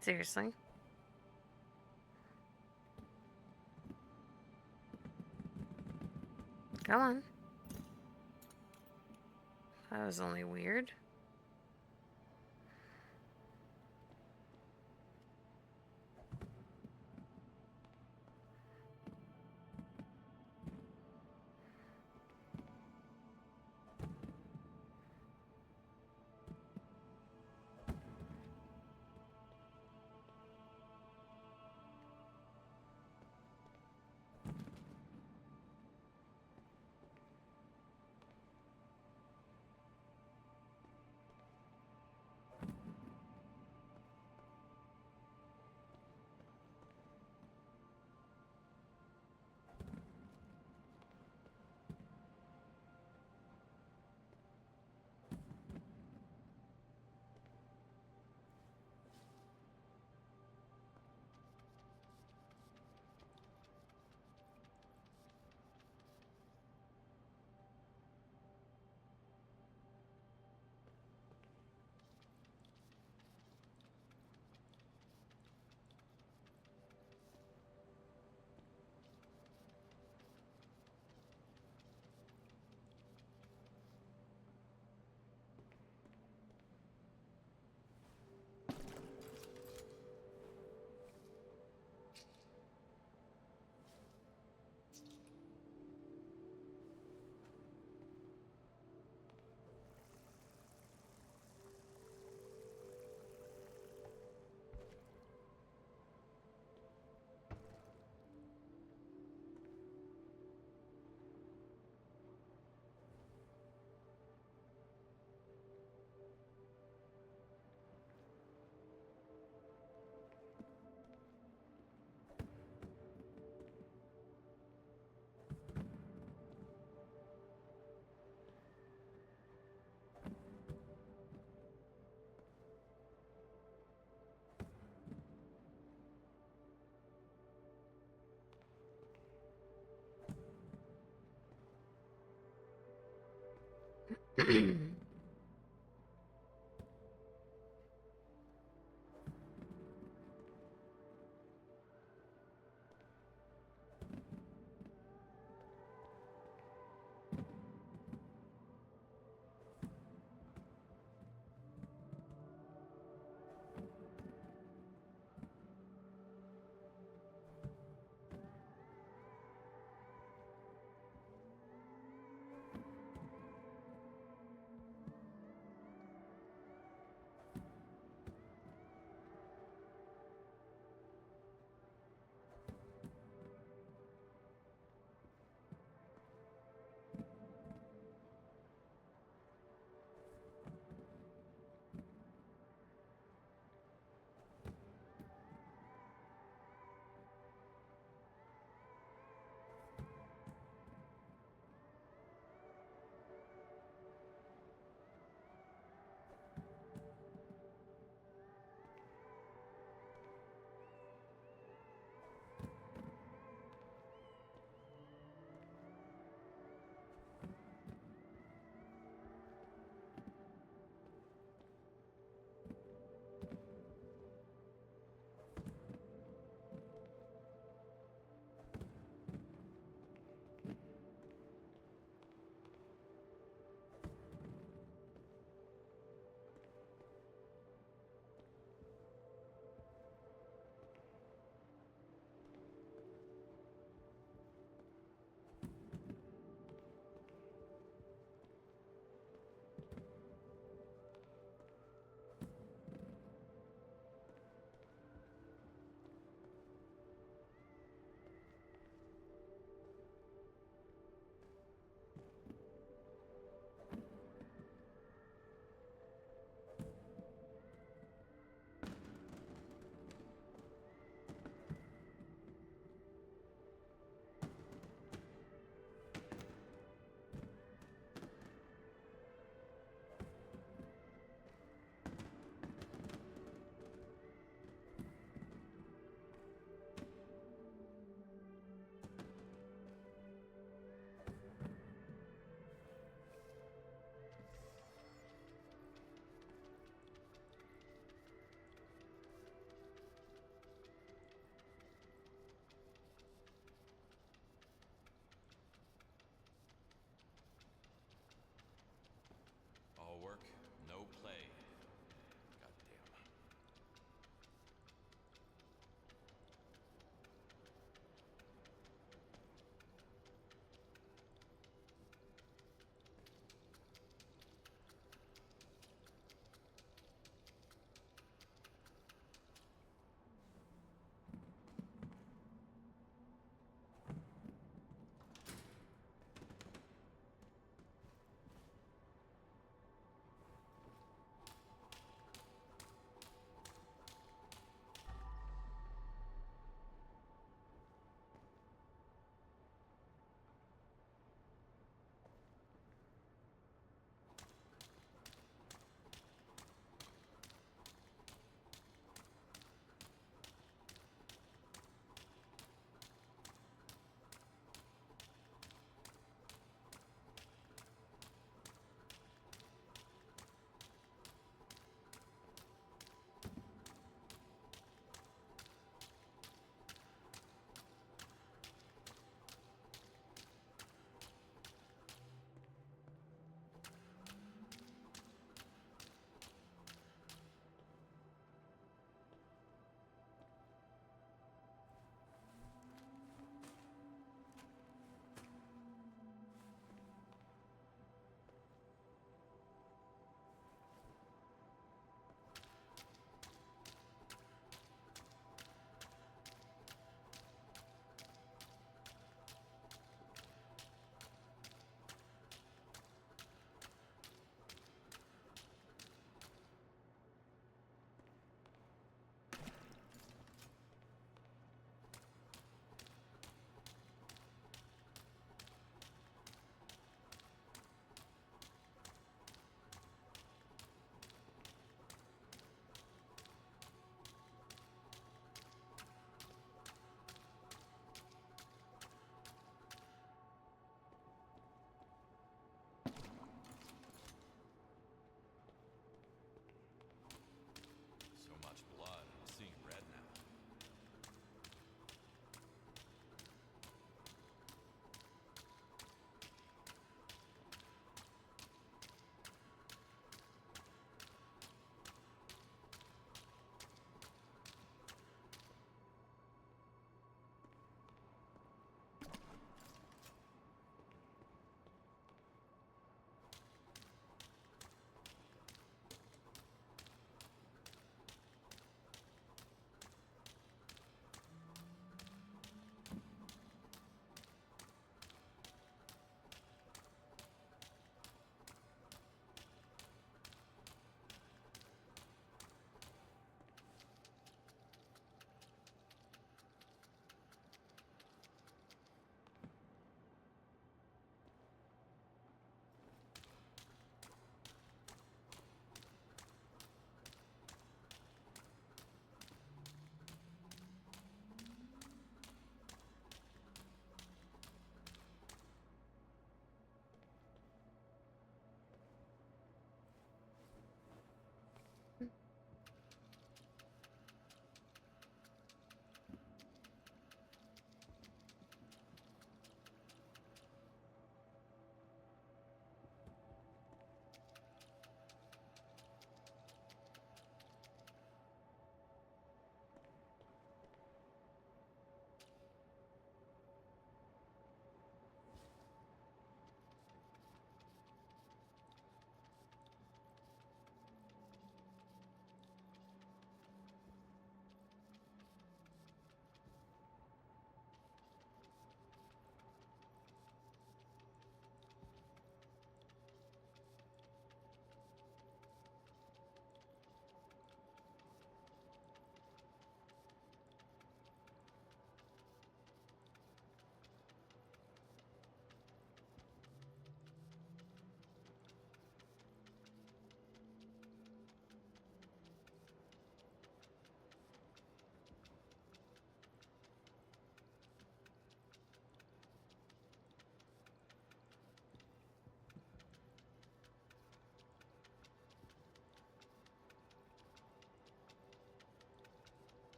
Seriously? Come on. That was only weird.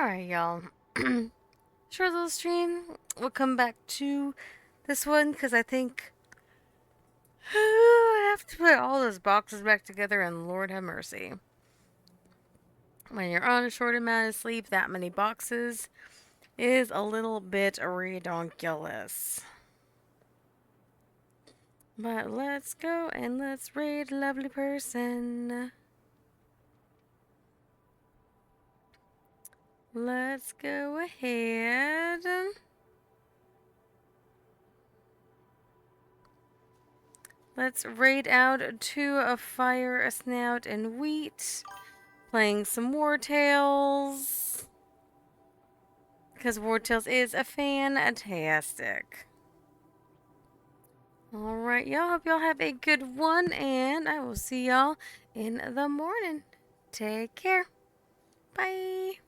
Alright, y'all. Short little stream. We'll come back to this one because I think I have to put all those boxes back together, and Lord have mercy. When you're on a short amount of sleep, that many boxes is a little bit redonkulous. But let's go and let's raid a lovely person. Let's go ahead. Let's raid out to a fire, a snout, and wheat. Playing some War Tales. Because War Tales is a fantastic. Alright, y'all. Hope y'all have a good one. And I will see y'all in the morning. Take care. Bye.